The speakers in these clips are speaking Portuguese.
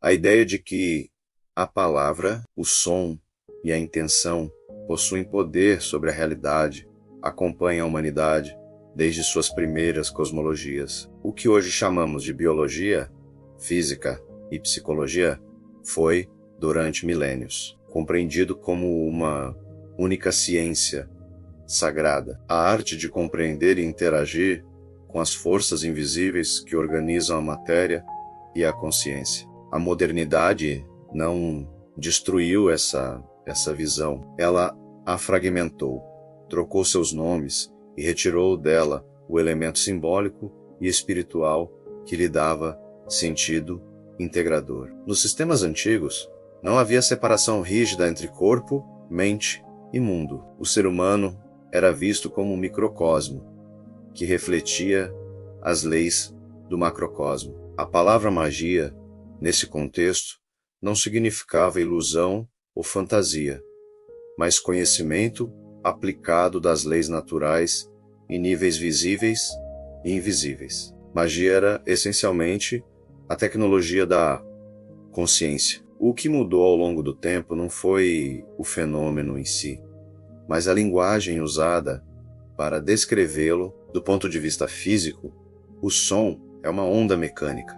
A ideia de que a palavra, o som e a intenção possuem poder sobre a realidade acompanha a humanidade desde suas primeiras cosmologias. O que hoje chamamos de biologia, física e psicologia foi, durante milênios, compreendido como uma única ciência sagrada, a arte de compreender e interagir com as forças invisíveis que organizam a matéria e a consciência. A modernidade não destruiu essa visão, ela a fragmentou, trocou seus nomes e retirou dela o elemento simbólico e espiritual que lhe dava sentido integrador. Nos sistemas antigos, não havia separação rígida entre corpo, mente e mundo. O ser humano era visto como um microcosmo, que refletia as leis do macrocosmo. A palavra magia, nesse contexto, não significava ilusão ou fantasia, mas conhecimento aplicado das leis naturais em níveis visíveis e invisíveis. Magia era, essencialmente, a tecnologia da consciência. O que mudou ao longo do tempo não foi o fenômeno em si, mas a linguagem usada para descrevê-lo. Do ponto de vista físico, o som é uma onda mecânica,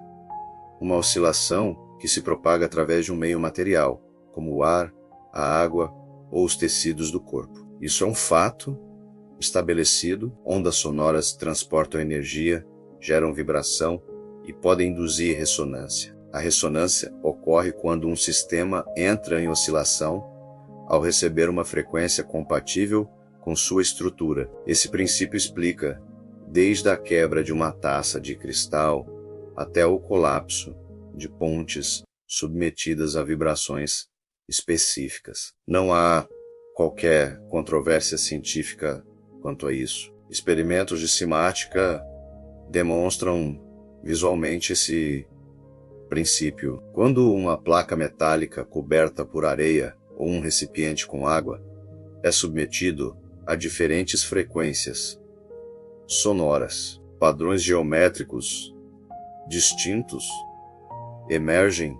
uma oscilação que se propaga através de um meio material, como o ar, a água ou os tecidos do corpo. Isso é um fato estabelecido. Ondas sonoras transportam energia, geram vibração e podem induzir ressonância. A ressonância ocorre quando um sistema entra em oscilação ao receber uma frequência compatível com sua estrutura. Esse princípio explica desde a quebra de uma taça de cristal até o colapso de pontes submetidas a vibrações específicas. Não há qualquer controvérsia científica quanto a isso. Experimentos de cimática demonstram visualmente esse princípio. Quando uma placa metálica coberta por areia ou um recipiente com água é submetido a diferentes frequências sonoras, padrões geométricos distintos emergem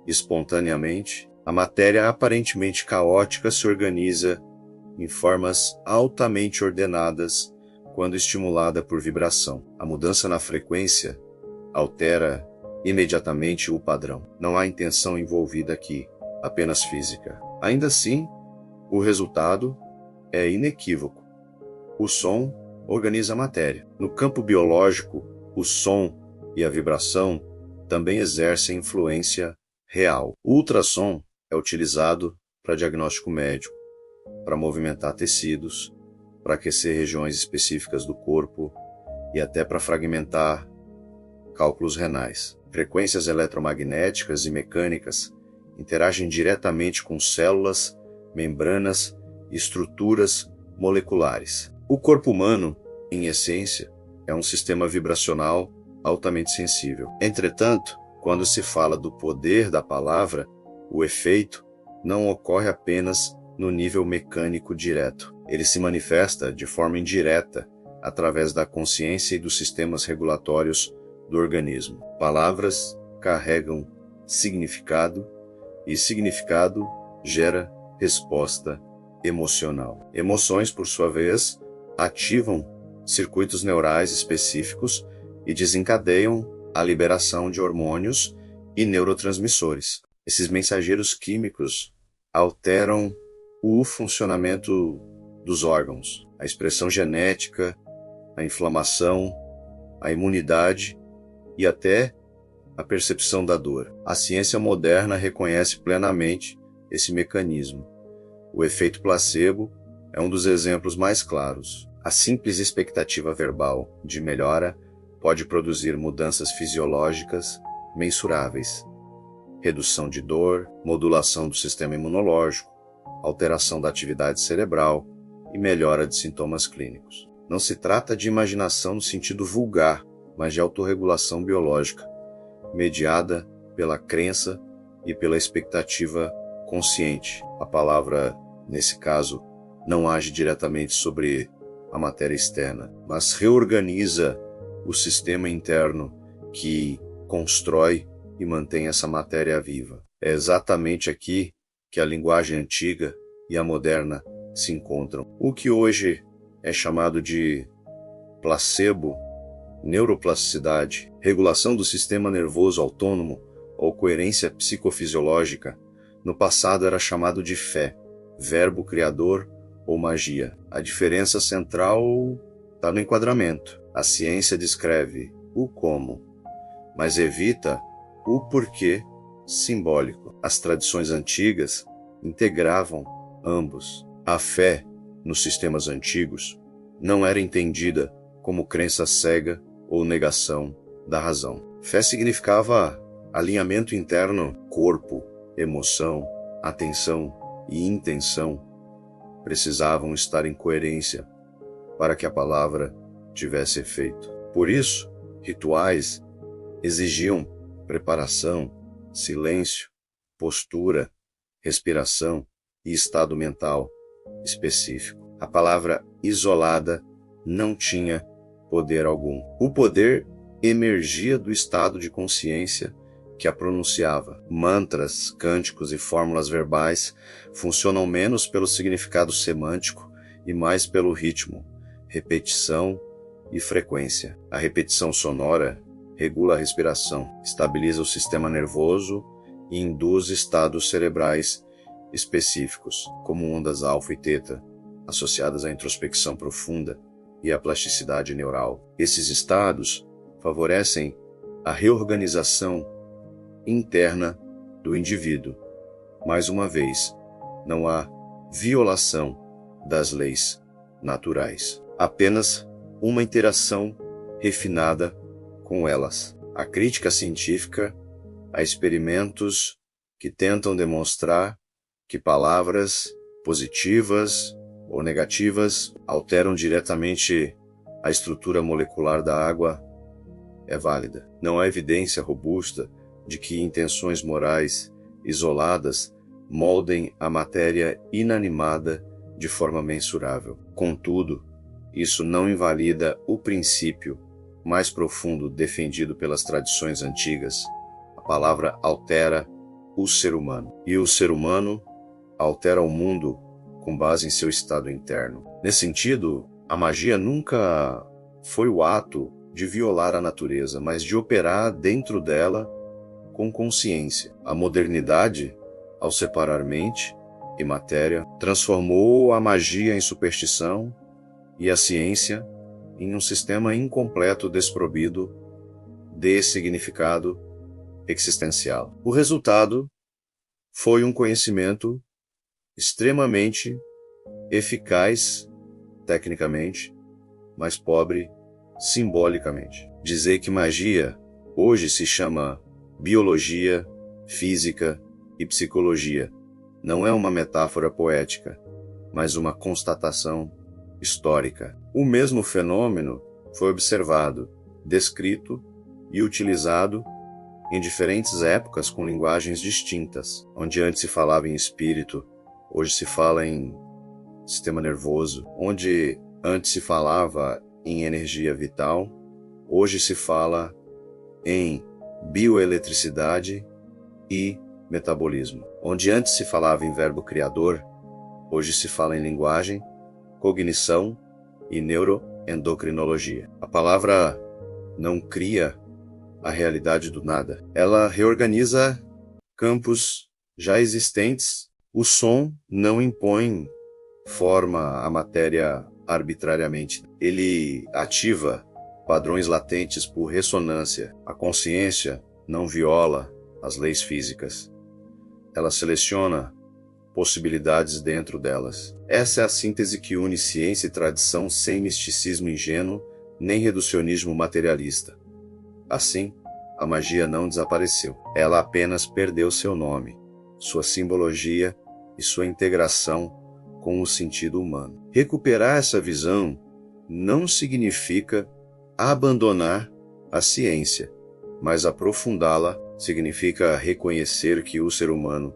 espontaneamente. A matéria aparentemente caótica se organiza em formas altamente ordenadas quando estimulada por vibração. A mudança na frequência altera imediatamente o padrão. Não há intenção envolvida aqui, apenas física. Ainda assim, o resultado é inequívoco. O som organiza a matéria. No campo biológico, o som e a vibração também exercem influência real. O ultrassom é utilizado para diagnóstico médico, para movimentar tecidos, para aquecer regiões específicas do corpo e até para fragmentar cálculos renais. Frequências eletromagnéticas e mecânicas interagem diretamente com células, membranas e estruturas moleculares. O corpo humano, em essência, é um sistema vibracional altamente sensível. Entretanto, quando se fala do poder da palavra, o efeito não ocorre apenas no nível mecânico direto. Ele se manifesta de forma indireta através da consciência e dos sistemas regulatórios do organismo. Palavras carregam significado e significado gera resposta emocional. Emoções, por sua vez, ativam circuitos neurais específicos e desencadeiam a liberação de hormônios e neurotransmissores. Esses mensageiros químicos alteram o funcionamento dos órgãos, a expressão genética, a inflamação, a imunidade e até a percepção da dor. A ciência moderna reconhece plenamente esse mecanismo. O efeito placebo é um dos exemplos mais claros. A simples expectativa verbal de melhora pode produzir mudanças fisiológicas mensuráveis. Redução de dor, modulação do sistema imunológico, alteração da atividade cerebral e melhora de sintomas clínicos. Não se trata de imaginação no sentido vulgar, mas de autorregulação biológica, mediada pela crença e pela expectativa consciente. A palavra, nesse caso, não age diretamente sobre a matéria externa, mas reorganiza o sistema interno que constrói e mantém essa matéria viva. É exatamente aqui que a linguagem antiga e a moderna se encontram. O que hoje é chamado de placebo, neuroplasticidade, regulação do sistema nervoso autônomo ou coerência psicofisiológica, no passado era chamado de fé, verbo criador ou magia. A diferença central está no enquadramento. A ciência descreve o como, mas evita o porquê simbólico. As tradições antigas integravam ambos. A fé, nos sistemas antigos, não era entendida como crença cega ou negação da razão. Fé significava alinhamento interno, corpo, emoção, atenção e intenção precisavam estar em coerência para que a palavra tivesse efeito. Por isso, rituais exigiam preparação, silêncio, postura, respiração e estado mental específico. A palavra isolada não tinha poder algum. O poder emergia do estado de consciência que a pronunciava. Mantras, cânticos e fórmulas verbais funcionam menos pelo significado semântico e mais pelo ritmo, repetição e frequência. A repetição sonora regula a respiração, estabiliza o sistema nervoso e induz estados cerebrais específicos, como ondas alfa e teta, associadas à introspecção profunda e à plasticidade neural. Esses estados favorecem a reorganização interna do indivíduo. Mais uma vez, não há violação das leis naturais, apenas uma interação refinada com elas. A crítica científica a experimentos que tentam demonstrar que palavras positivas ou negativas alteram diretamente a estrutura molecular da água é válida. Não há evidência robusta de que intenções morais isoladas moldem a matéria inanimada de forma mensurável. Contudo, isso não invalida o princípio mais profundo defendido pelas tradições antigas. A palavra altera o ser humano, e o ser humano altera o mundo com base em seu estado interno. Nesse sentido, a magia nunca foi o ato de violar a natureza, mas de operar dentro dela com consciência. A modernidade, ao separar mente e matéria, transformou a magia em superstição e a ciência em um sistema incompleto desprovido de significado existencial. O resultado foi um conhecimento extremamente eficaz tecnicamente, mas pobre simbolicamente. Dizer que magia hoje se chama biologia, física e psicologia não é uma metáfora poética, mas uma constatação histórica. O mesmo fenômeno foi observado, descrito e utilizado em diferentes épocas com linguagens distintas. Onde antes se falava em espírito, hoje se fala em sistema nervoso. Onde antes se falava em energia vital, hoje se fala em bioeletricidade e metabolismo. Onde antes se falava em verbo criador, hoje se fala em linguagem, cognição e neuroendocrinologia. A palavra não cria a realidade do nada. Ela reorganiza campos já existentes. O som não impõe forma à matéria arbitrariamente. Ele ativa padrões latentes por ressonância. A consciência não viola as leis físicas. Ela seleciona possibilidades dentro delas. Essa é a síntese que une ciência e tradição sem misticismo ingênuo nem reducionismo materialista. Assim, a magia não desapareceu. Ela apenas perdeu seu nome, sua simbologia e sua integração com o sentido humano. Recuperar essa visão não significa abandonar a ciência, mas aprofundá-la significa reconhecer que o ser humano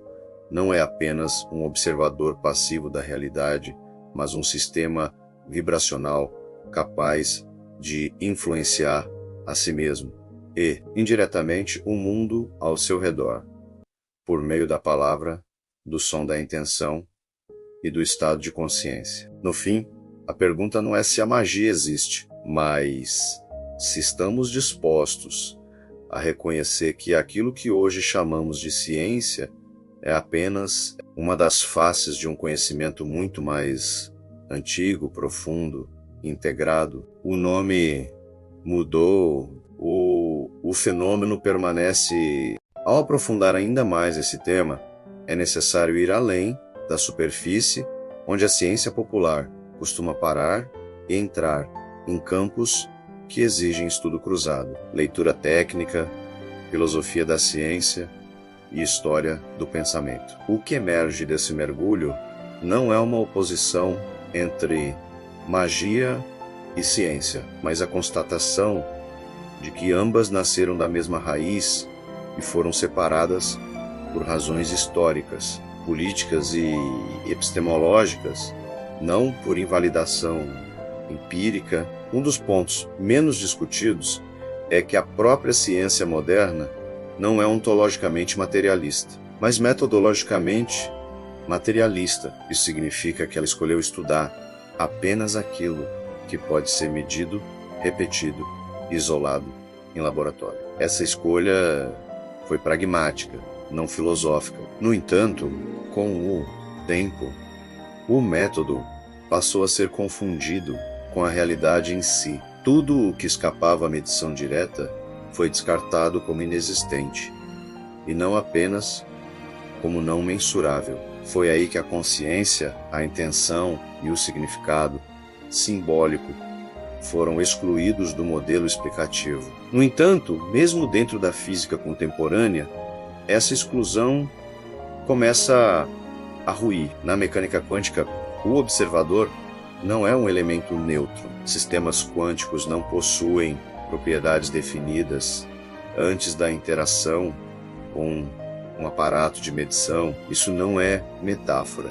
não é apenas um observador passivo da realidade, mas um sistema vibracional capaz de influenciar a si mesmo e, indiretamente, o mundo ao seu redor, por meio da palavra, do som da intenção e do estado de consciência. No fim, a pergunta não é se a magia existe, mas se estamos dispostos a reconhecer que aquilo que hoje chamamos de ciência é apenas uma das faces de um conhecimento muito mais antigo, profundo, integrado. O nome mudou, o fenômeno permanece. Ao aprofundar ainda mais esse tema, é necessário ir além da superfície, onde a ciência popular costuma parar e entrar em campos que exigem estudo cruzado, leitura técnica, filosofia da ciência e história do pensamento. O que emerge desse mergulho não é uma oposição entre magia e ciência, mas a constatação de que ambas nasceram da mesma raiz e foram separadas por razões históricas, políticas e epistemológicas, não por invalidação empírica. Um dos pontos menos discutidos é que a própria ciência moderna não é ontologicamente materialista, mas metodologicamente materialista. Isso significa que ela escolheu estudar apenas aquilo que pode ser medido, repetido, isolado em laboratório. Essa escolha foi pragmática, não filosófica. No entanto, com o tempo, o método passou a ser confundido com a realidade em si. Tudo o que escapava à medição direta foi descartado como inexistente, e não apenas como não mensurável. Foi aí que a consciência, a intenção e o significado simbólico foram excluídos do modelo explicativo. No entanto, mesmo dentro da física contemporânea, essa exclusão começa a ruir. Na mecânica quântica, o observador não é um elemento neutro. Sistemas quânticos não possuem propriedades definidas antes da interação com um aparato de medição. Isso não é metáfora,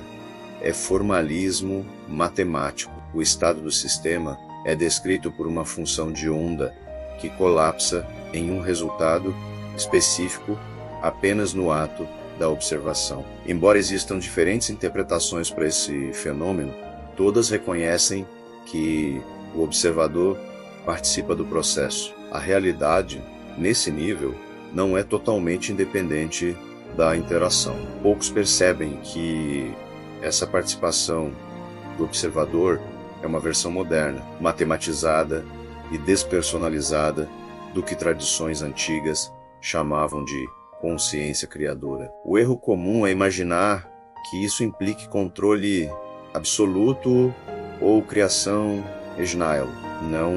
é formalismo matemático. O estado do sistema é descrito por uma função de onda que colapsa em um resultado específico apenas no ato da observação. Embora existam diferentes interpretações para esse fenômeno, todas reconhecem que o observador participa do processo. A realidade, nesse nível, não é totalmente independente da interação. Poucos percebem que essa participação do observador é uma versão moderna, matematizada e despersonalizada do que tradições antigas chamavam de consciência criadora. O erro comum é imaginar que isso implique controle absoluto ou criação Esnail. Não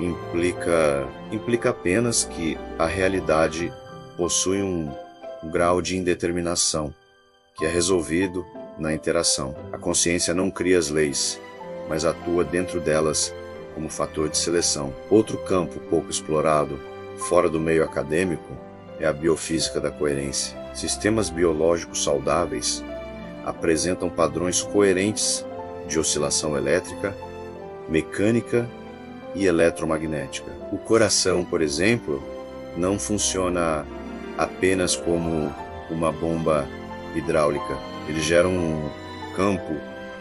implica apenas que a realidade possui um grau de indeterminação que é resolvido na interação. A consciência não cria as leis, mas atua dentro delas como fator de seleção. Outro campo pouco explorado, fora do meio acadêmico, é a biofísica da coerência. Sistemas biológicos saudáveis apresentam padrões coerentes de oscilação elétrica, mecânica e eletromagnética. O coração, por exemplo, não funciona apenas como uma bomba hidráulica. Ele gera um campo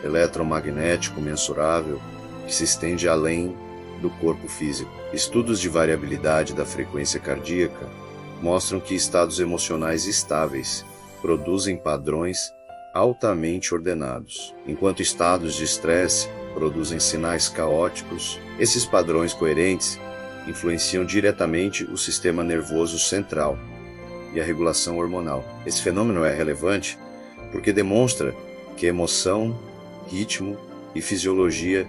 eletromagnético mensurável que se estende além do corpo físico. Estudos de variabilidade da frequência cardíaca mostram que estados emocionais estáveis produzem padrões altamente ordenados, enquanto estados de estresse produzem sinais caóticos. Esses padrões coerentes influenciam diretamente o sistema nervoso central e a regulação hormonal. Esse fenômeno é relevante porque demonstra que emoção, ritmo e fisiologia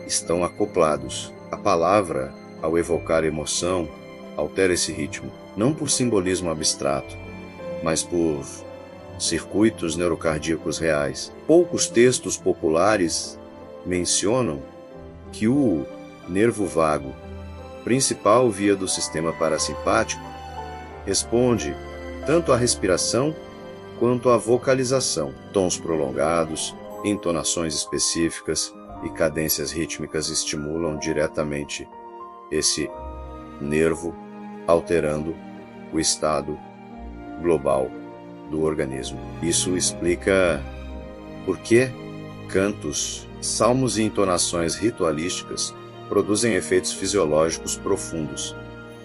estão acoplados. A palavra, ao evocar emoção, altera esse ritmo, não por simbolismo abstrato, mas por circuitos neurocardíacos reais. Poucos textos populares mencionam que o nervo vago, principal via do sistema parasimpático, responde tanto à respiração quanto à vocalização. Tons prolongados, entonações específicas e cadências rítmicas estimulam diretamente esse nervo alterando o estado global do organismo. Isso explica por que cantos, salmos e entonações ritualísticas produzem efeitos fisiológicos profundos,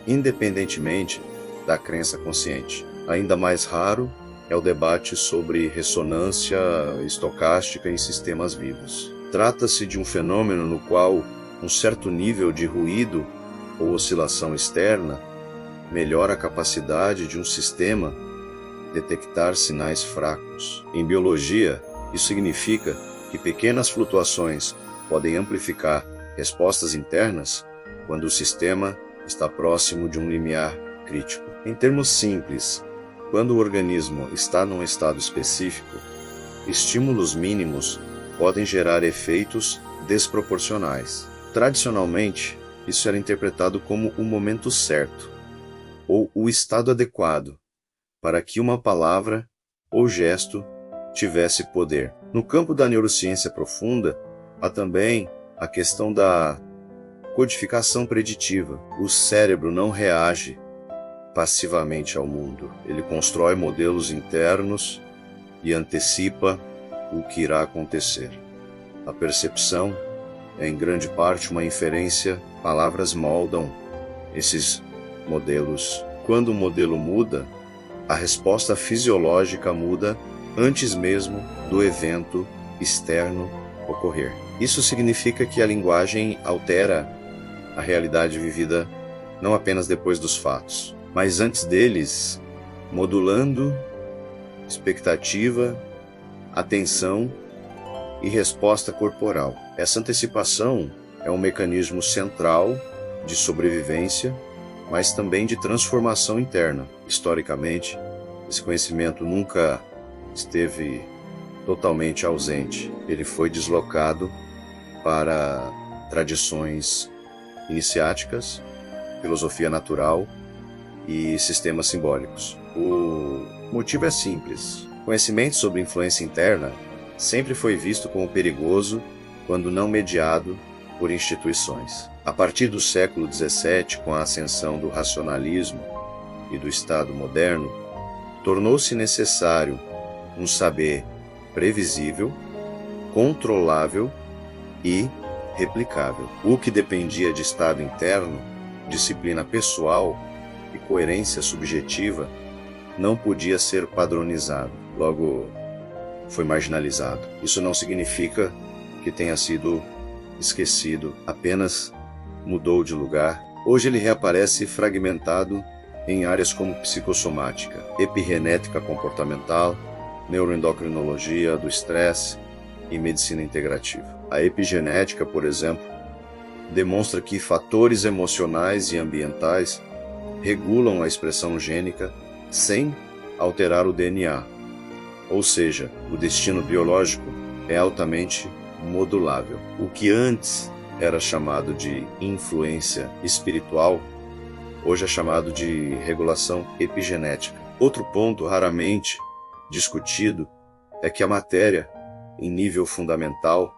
independentemente da crença consciente. Ainda mais raro é o debate sobre ressonância estocástica em sistemas vivos. Trata-se de um fenômeno no qual um certo nível de ruído ou oscilação externa melhora a capacidade de um sistema detectar sinais fracos. Em biologia, isso significa que pequenas flutuações podem amplificar respostas internas quando o sistema está próximo de um limiar crítico. Em termos simples, quando o organismo está num estado específico, estímulos mínimos podem gerar efeitos desproporcionais. Tradicionalmente, isso era interpretado como o momento certo, ou o estado adequado, para que uma palavra ou gesto tivesse poder. No campo da neurociência profunda, há também a questão da codificação preditiva. O cérebro não reage passivamente ao mundo. Ele constrói modelos internos e antecipa o que irá acontecer. A percepção é em grande parte uma inferência, palavras moldam esses modelos. Quando o modelo muda, a resposta fisiológica muda antes mesmo do evento externo ocorrer. Isso significa que a linguagem altera a realidade vivida não apenas depois dos fatos, mas antes deles, modulando expectativa, atenção e resposta corporal. Essa antecipação é um mecanismo central de sobrevivência, mas também de transformação interna. Historicamente, esse conhecimento nunca esteve totalmente ausente. Ele foi deslocado para tradições iniciáticas, filosofia natural e sistemas simbólicos. O motivo é simples. Conhecimento sobre influência interna sempre foi visto como perigoso quando não mediado por instituições. A partir do século XVII, com a ascensão do racionalismo e do Estado moderno, tornou-se necessário um saber previsível, controlável e replicável. O que dependia de estado interno, disciplina pessoal e coerência subjetiva não podia ser padronizado, logo foi marginalizado. Isso não significa que tenha sido esquecido, apenas mudou de lugar. Hoje ele reaparece fragmentado em áreas como psicossomática, epigenética comportamental, neuroendocrinologia do estresse e medicina integrativa. A epigenética, por exemplo, demonstra que fatores emocionais e ambientais regulam a expressão gênica sem alterar o DNA, ou seja, o destino biológico é altamente modulável. O que antes era chamado de influência espiritual, hoje é chamado de regulação epigenética. Outro ponto raramente discutido é que a matéria, em nível fundamental,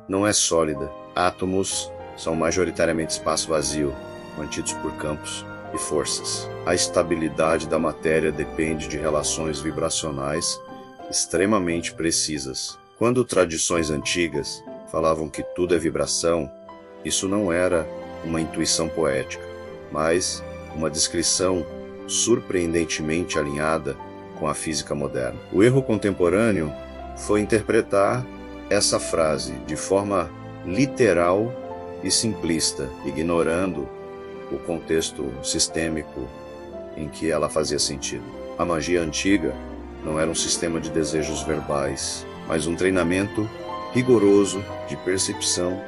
não é sólida. Átomos são majoritariamente espaço vazio, mantidos por campos e forças. A estabilidade da matéria depende de relações vibracionais extremamente precisas. Quando tradições antigas falavam que tudo é vibração, isso não era uma intuição poética, mas uma descrição surpreendentemente alinhada com a física moderna. O erro contemporâneo foi interpretar essa frase de forma literal e simplista, ignorando o contexto sistêmico em que ela fazia sentido. A magia antiga não era um sistema de desejos verbais, mas um treinamento rigoroso de percepção,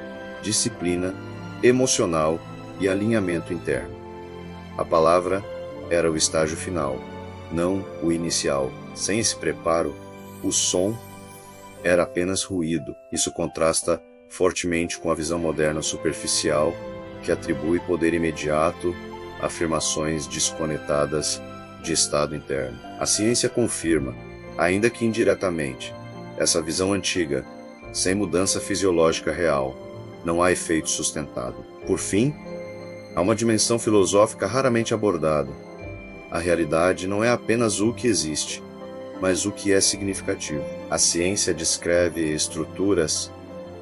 disciplina, emocional e alinhamento interno. A palavra era o estágio final, não o inicial. Sem esse preparo, o som era apenas ruído. Isso contrasta fortemente com a visão moderna superficial, que atribui poder imediato a afirmações desconectadas de estado interno. A ciência confirma, ainda que indiretamente, essa visão antiga. Sem mudança fisiológica real, não há efeito sustentado. Por fim, Há uma dimensão filosófica raramente abordada. A realidade não é apenas o que existe, mas o que é significativo. A ciência descreve estruturas,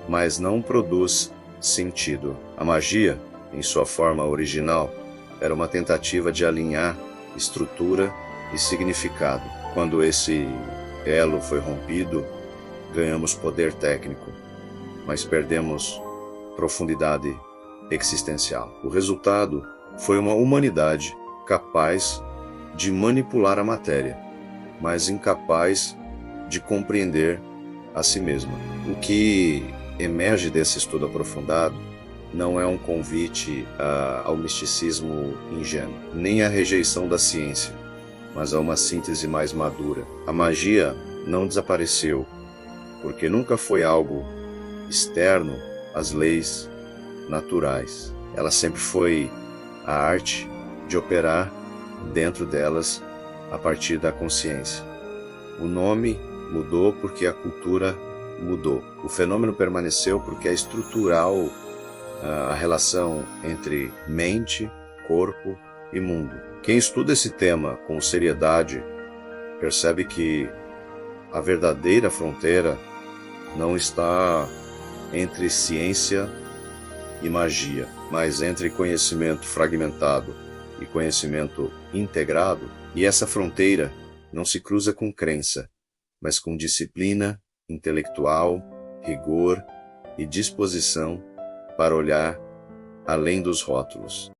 mas não produz sentido. A magia, em sua forma original, era uma tentativa de alinhar estrutura e significado. Quando esse elo foi rompido, ganhamos poder técnico, mas perdemos profundidade existencial. O resultado foi uma humanidade capaz de manipular a matéria, mas incapaz de compreender a si mesma. O que emerge desse estudo aprofundado não é um convite ao misticismo ingênuo, nem à rejeição da ciência, mas a uma síntese mais madura. A magia não desapareceu, porque nunca foi algo externo às leis naturais. Ela sempre foi a arte de operar dentro delas a partir da consciência. O nome mudou porque a cultura mudou. O fenômeno permaneceu porque é estrutural a relação entre mente, corpo e mundo. Quem estuda esse tema com seriedade percebe que a verdadeira fronteira não está entre ciência e magia, mas entre conhecimento fragmentado e conhecimento integrado, e essa fronteira não se cruza com crença, mas com disciplina intelectual, rigor e disposição para olhar além dos rótulos.